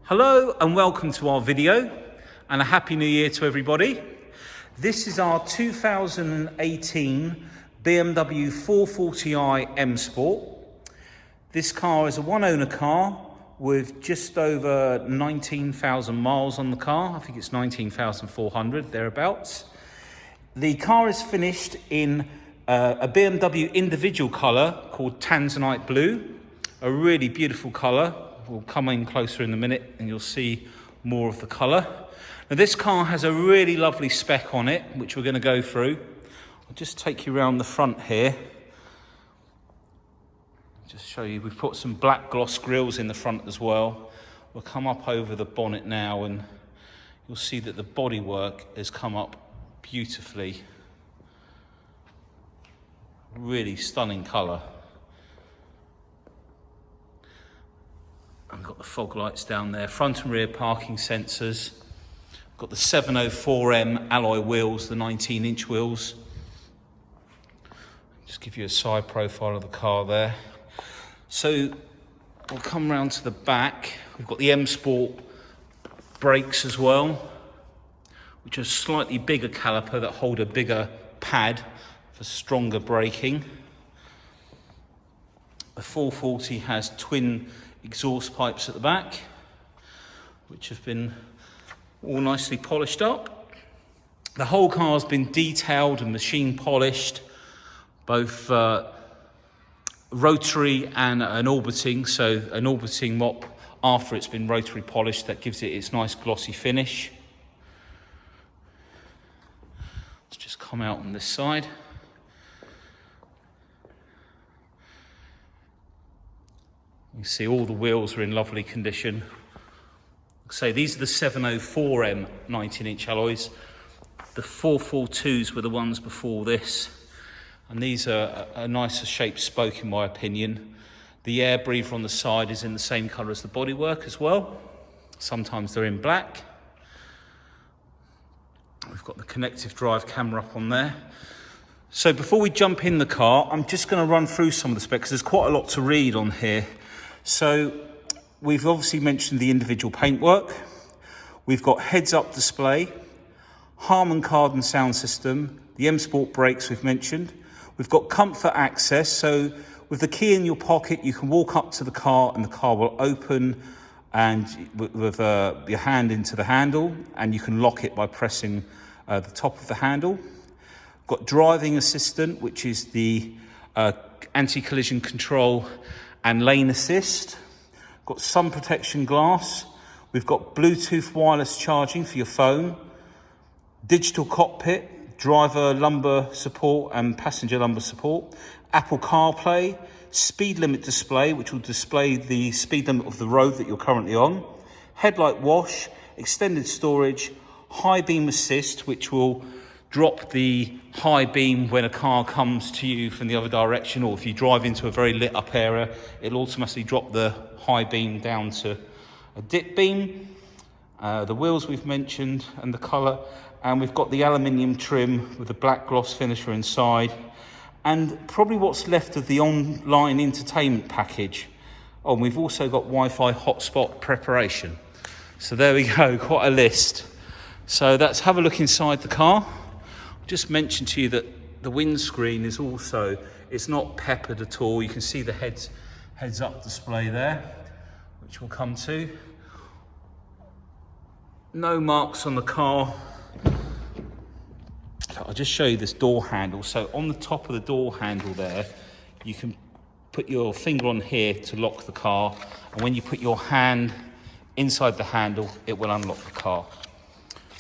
Hello and welcome to our video and a happy new year to everybody. This is our 2018 BMW 440i M Sport. This car is a one owner car with just over 19,000 miles on the car. I think it's 19,400 thereabouts. The car is finished in a BMW individual colour called Tanzanite Blue, a really beautiful colour. We'll come in closer in a minute and you'll see more of the colour. Now this car has a really lovely spec on it, which we're going to go through. I'll just take you around the front here. Just show you, we've put some black gloss grills in the front as well. We'll come up over the bonnet now and you'll see that the bodywork has come up beautifully. Really stunning colour. We've got the fog lights down there, front and rear parking sensors. We've got the 704M alloy wheels, the 19-inch wheels. Just give you a side profile of the car there. So we'll come round to the back. We've got the M Sport brakes as well, which are a slightly bigger caliper that hold a bigger pad for stronger braking. The 440 has twin exhaust pipes at the back, which have been all nicely polished up. The whole car has been detailed and machine polished, both rotary and an orbiting. So an orbiting mop after it's been rotary polished, that gives it its nice glossy finish. Let's just come out on this side. You see all the wheels are in lovely condition. So these are the 704M 19-inch alloys. The 442s were the ones before this. And these are a nicer shaped spoke in my opinion. The air breather on the side is in the same colour as the bodywork as well. Sometimes they're in black. We've got the connective drive camera up on there. So before we jump in the car, I'm just going to run through some of the specs. There's quite a lot to read on here. So we've obviously mentioned the individual paintwork. We've got heads-up display, Harman Kardon sound system, the M Sport brakes we've mentioned. We've got comfort access, so with the key in your pocket, you can walk up to the car and the car will open and with your hand into the handle, and you can lock it by pressing the top of the handle. We've got driving assistant, which is the anti-collision control and lane assist. Got sun protection glass. We've got Bluetooth wireless charging for your phone, digital cockpit, driver lumbar support and passenger lumbar support, Apple CarPlay, speed limit display, which will display the speed limit of the road that you're currently on, headlight wash, extended storage, high beam assist, which will drop the high beam when a car comes to you from the other direction, or if you drive into a very lit up area, it'll automatically drop the high beam down to a dip beam. The wheels we've mentioned and the colour, and we've got the aluminium trim with the black gloss finisher inside, and probably what's left of the online entertainment package. Oh, and we've also got Wi-Fi hotspot preparation. So there we go, quite a list. So let's have a look inside the car. Just mention to you that the windscreen is also, it's not peppered at all. You can see the heads up display there, which we'll come to. No marks on the car. I'll just show you this door handle. So on the top of the door handle there, you can put your finger on here to lock the car. And when you put your hand inside the handle, it will unlock the car.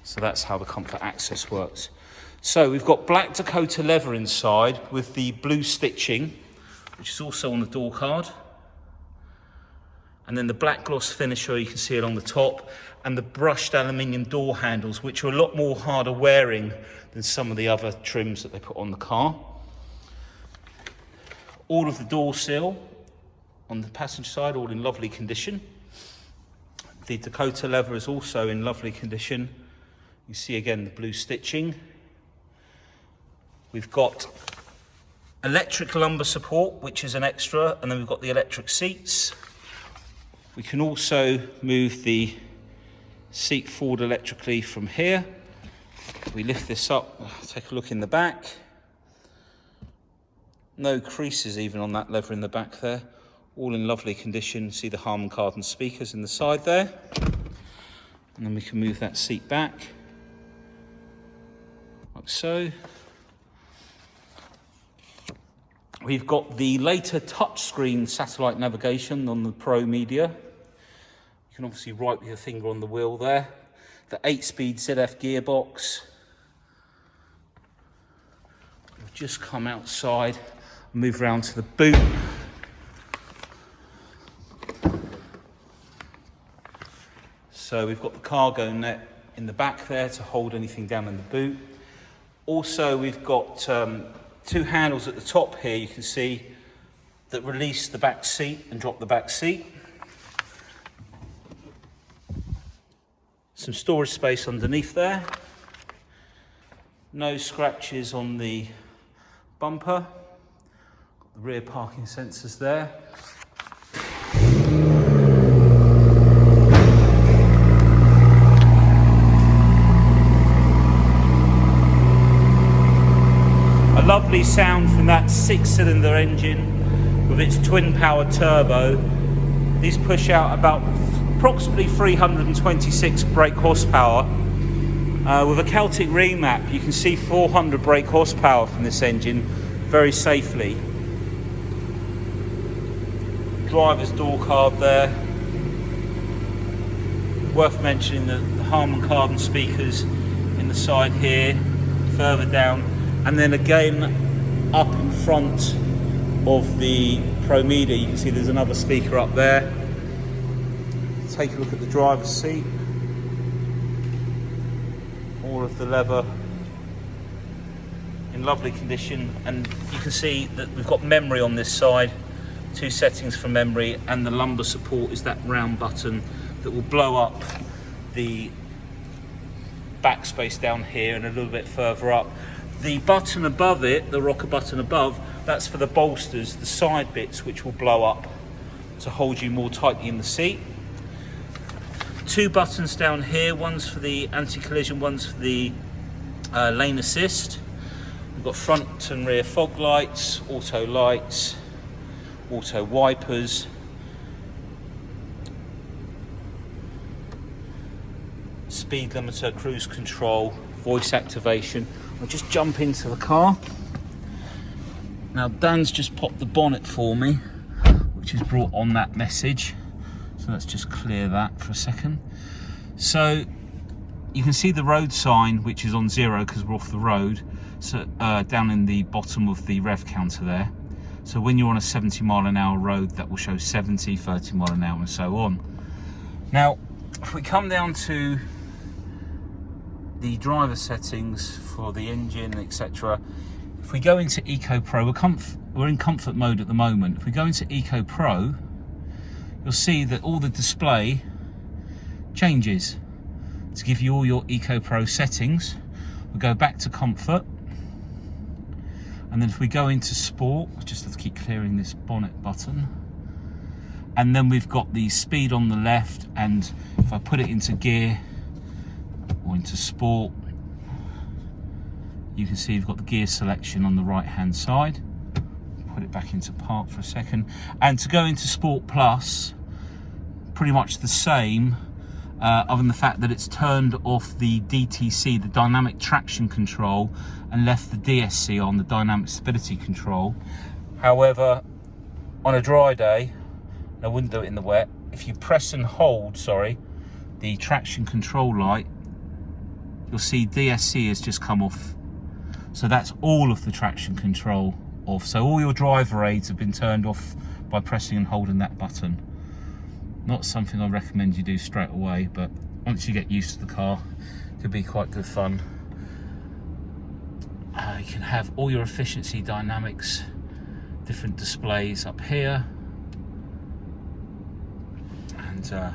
So that's how the comfort access works. So we've got black Dakota leather inside with the blue stitching, which is also on the door card. And then the black gloss finisher, you can see it on the top, and the brushed aluminium door handles, which are a lot more harder wearing than some of the other trims that they put on the car. All of the door sill on the passenger side, all in lovely condition. The Dakota leather is also in lovely condition. You see again the blue stitching. We've got electric lumbar support, which is an extra, and then we've got the electric seats. We can also move the seat forward electrically from here. If we lift this up, take a look in the back. No creases even on that leather in the back there. All in lovely condition. See the Harman Kardon speakers in the side there. And then we can move that seat back, like so. We've got the later touchscreen satellite navigation on the Pro Media. You can obviously write with your finger on the wheel there. The 8-speed ZF gearbox. We've just come outside, move around to the boot. So we've got the cargo net in the back there to hold anything down in the boot. Also, we've got two handles at the top here, you can see, that release the back seat and drop the back seat. Some storage space underneath there. No scratches on the bumper. Got the rear parking sensors there. A lovely sound from that 6-cylinder engine with its twin-power turbo. These push out about approximately 326 brake horsepower. With a Celtic remap, you can see 400 brake horsepower from this engine very safely. Driver's door card there. Worth mentioning the Harman Kardon speakers in the side here, further down, and then again up in front of the Pro Media, you can see there's another speaker up there. Take a look at the driver's seat. All of the leather in lovely condition, and you can see that we've got memory on this side, 2 settings for memory, and the lumbar support is that round button that will blow up the backspace down here and a little bit further up. The button above it, the rocker button above, that's for the bolsters, the side bits, which will blow up to hold you more tightly in the seat. 2 buttons down here, one's for the anti-collision, one's for the lane assist. We've got front and rear fog lights, auto wipers. Speed limiter, cruise control, voice activation. I'll just jump into the car. Now Dan's just popped the bonnet for me, which has brought on that message. So let's just clear that for a second. So you can see the road sign, which is on 0 because we're off the road, so down in the bottom of the rev counter there. So when you're on a 70-mile-an-hour road, that will show 70, 30 mile an hour and so on. Now, if we come down to the driver settings for the engine, etc. If we go into Eco Pro, we're in comfort mode at the moment. If we go into Eco Pro, you'll see that all the display changes to give you all your Eco Pro settings. We'll go back to comfort, and then if we go into sport, we just have to keep clearing this bonnet button, and then we've got the speed on the left, and if I put it into gear or into sport, you can see you've got the gear selection on the right hand side. Put it back into park for a second, and to go into Sport Plus, pretty much the same, other than the fact that it's turned off the DTC, the dynamic traction control, and left the DSC on, the dynamic stability control. However, on a dry day, and I wouldn't do it in the wet, if you press and hold, the traction control light, you'll see DSC has just come off. So that's all of the traction control off. So all your driver aids have been turned off by pressing and holding that button. Not something I recommend you do straight away, but once you get used to the car, it could be quite good fun. You can have all your efficiency dynamics, different displays up here, and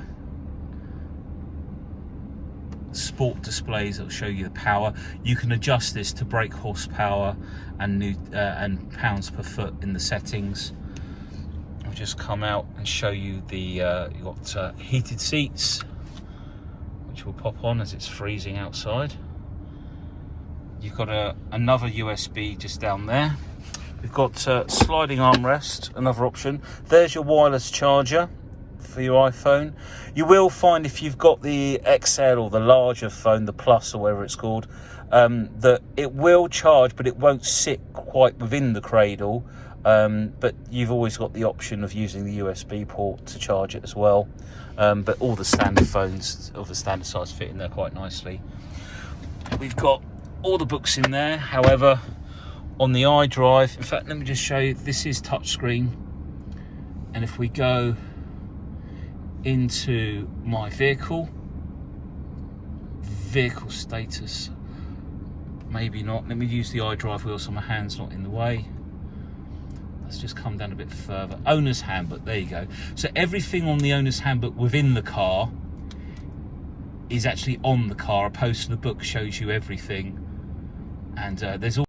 sport displays that will show you the power. You can adjust this to brake horsepower and pounds per foot in the settings. I'll just come out and show you the you've got heated seats, which will pop on as it's freezing outside. You've got another USB just down there. We've got sliding armrest, another option. There's your wireless charger for your iPhone. You will find if you've got the XL or the larger phone, the Plus or whatever it's called, that it will charge, but it won't sit quite within the cradle. But you've always got the option of using the USB port to charge it as well. But all the standard phones of the standard size fit in there quite nicely. We've got all the books in there. However, on the iDrive, in fact, let me just show you, this is touchscreen, and if we go into my vehicle status, maybe not, let me use the iDrive wheel so my hand's not in the way. Let's just come down a bit further. Owner's handbook, there you go. So everything on the owner's handbook within the car is actually on the car, opposed to the book shows you everything. And there's all